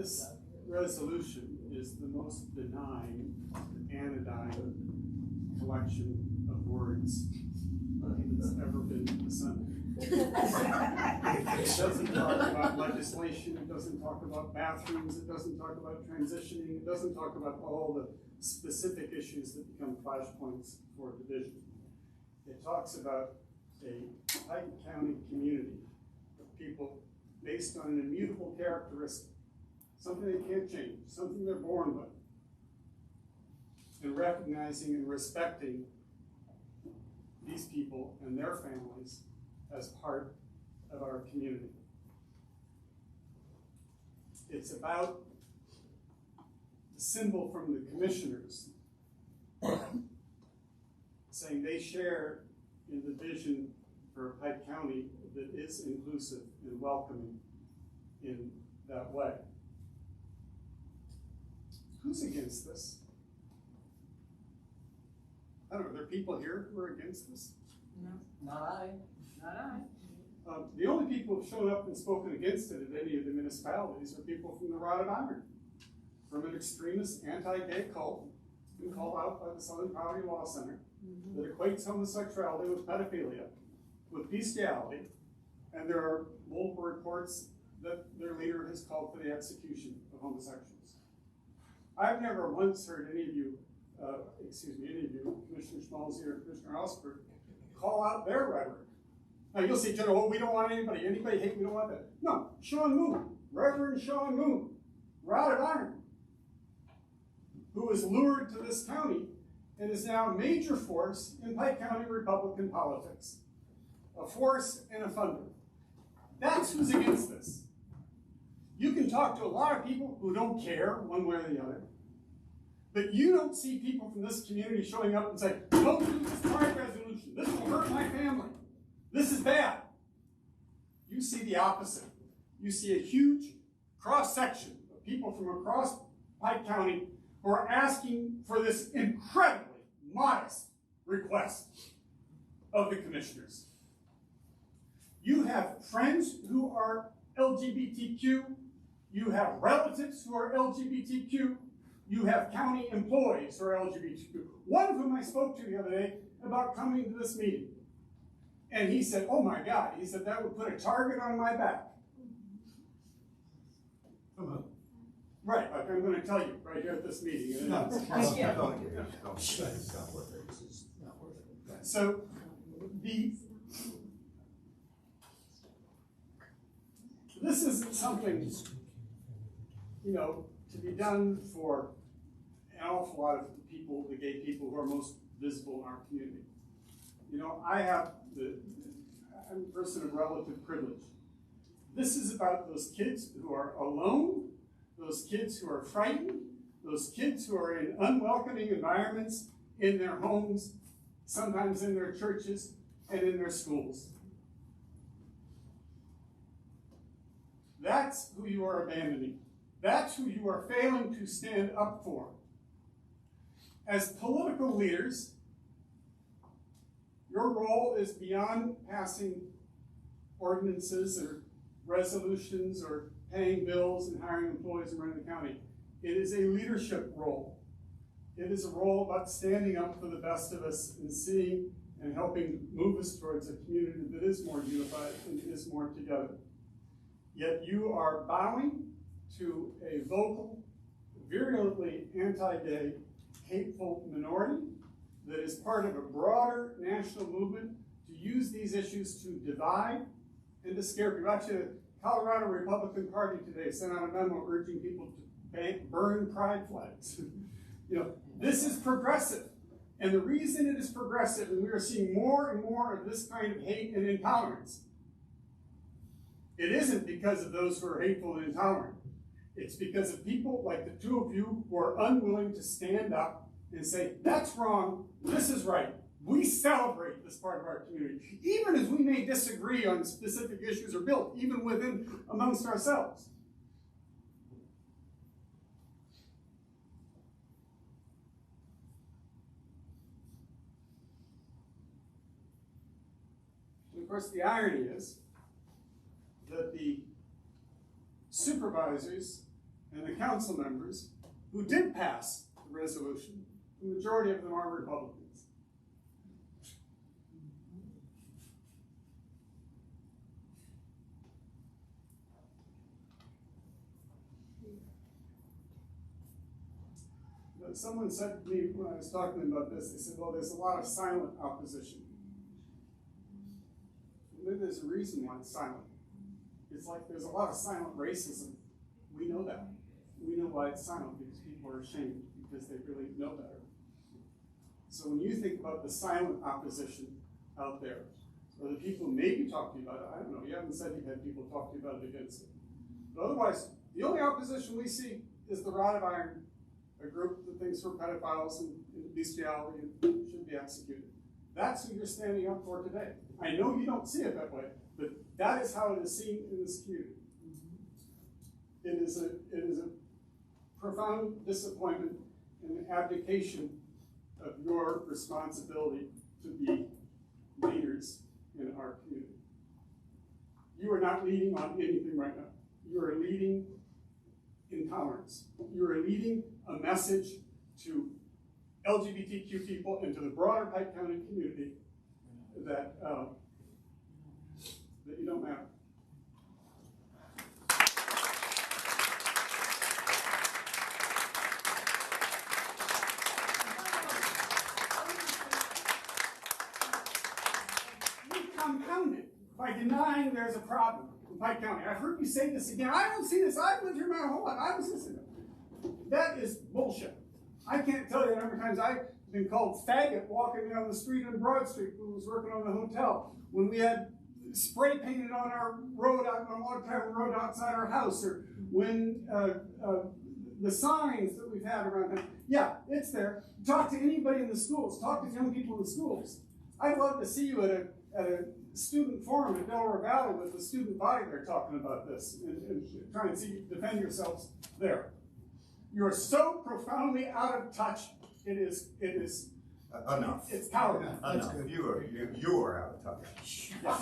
This resolution is the most benign, anodyne collection of words that's ever been assembled. It doesn't talk about legislation, it doesn't talk about bathrooms, it doesn't talk about transitioning, it doesn't talk about all the specific issues that become flashpoints for division. It talks about a Pike County community of people based on an immutable characteristic, something they can't change, something they're born with, and recognizing and respecting these people and their families as part of our community. It's about the symbol from the commissioners saying they share in the vision for Pike County that is inclusive and welcoming in that way. Who's against this? I don't know, are there people here who are against this? No. Not I. Not I. The only people who've shown up and spoken against it at any of the municipalities are people from the Rod of Iron, from an extremist anti-gay cult, been called out by the Southern Poverty Law Center, that equates homosexuality with pedophilia, with bestiality, and there are multiple reports that their leader has called for the execution of homosexuals. I've never once heard any of you, Commissioner Schmalzi or Commissioner Osberg, call out their rhetoric. Now you'll say, oh, we don't want anybody hate, we don't want that. No, Sean Moon, Reverend Sean Moon, Rod of Iron, who was lured to this county and is now a major force in Pike County Republican politics. A force and a funder. That's who's against this. You can talk to a lot of people who don't care one way or the other, but you don't see people from this community showing up and say, don't do this pride resolution, this will hurt my family, this is bad. You see the opposite. You see a huge cross-section of people from across Pike County who are asking for this incredibly modest request of the commissioners. You have friends who are LGBTQ, you have relatives who are LGBTQ, you have county employees who are LGBTQ. One of whom I spoke to the other day about coming to this meeting. And he said, oh my God, he said, that would put a target on my back. Right, like I'm going to tell you right here at this meeting. So, this isn't something, to be done for an awful lot of the people, the gay people who are most visible in our community. I'm a person of relative privilege. This is about those kids who are alone, those kids who are frightened, those kids who are in unwelcoming environments in their homes, sometimes in their churches, and in their schools. That's who you are abandoning. That's who you are failing to stand up for. As political leaders, your role is beyond passing ordinances or resolutions or paying bills and hiring employees and running the county. It is a leadership role. It is a role about standing up for the best of us and seeing and helping move us towards a community that is more unified and is more together. Yet you are bowing to a vocal, virulently anti-gay, hateful minority that is part of a broader national movement to use these issues to divide and to scare people. Actually, the Colorado Republican Party today sent out a memo urging people to burn pride flags. This is progressive. And the reason it is progressive, and we are seeing more and more of this kind of hate and intolerance, it isn't because of those who are hateful and intolerant. It's because of people like the two of you who are unwilling to stand up and say, that's wrong, this is right. We celebrate this part of our community, even as we may disagree on specific issues or bills, even amongst ourselves. And of course, the irony is that the supervisors and the council members who did pass the resolution, the majority of them are Republicans. Someone said to me when I was talking about this, they said, well, there's a lot of silent opposition. Maybe there's a reason why it's silent. It's like there's a lot of silent racism. We know that. We know why it's silent, because people are ashamed, because they really know better. So when you think about the silent opposition out there, or the people maybe talk to you about it, I don't know, you haven't said you've had people talk to you about it against it. But otherwise, the only opposition we see is the rod of iron, a group that thinks we're pedophiles and bestiality and should be executed. That's who you're standing up for today. I know you don't see it that way, but that is how it is seen in this community. It is a profound disappointment and an abdication of your responsibility to be leaders in our community. You are not leading on anything right now. You are leading intolerance. You are leading a message to LGBTQ people and to the broader Pike County community that you don't matter. You compound it by denying there's a problem in Pike County. I've heard you say this again. I don't see this. I've lived here my whole life. I was listening. That is bullshit. I can't tell you how many times I've been called faggot walking down the street on Broad Street when I was working on the hotel, when we had spray painted on our road, on a log cabin road outside our house, or when the signs that we've had around town. Yeah, it's there. Talk to anybody in the schools. Talk to young people in the schools. I'd love to see you at a student forum in Delaware Valley with the student body there talking about this and trying to see you defend yourselves there. You're so profoundly out of touch. It is enough. It's powerful. Enough. You are out of touch. Yeah.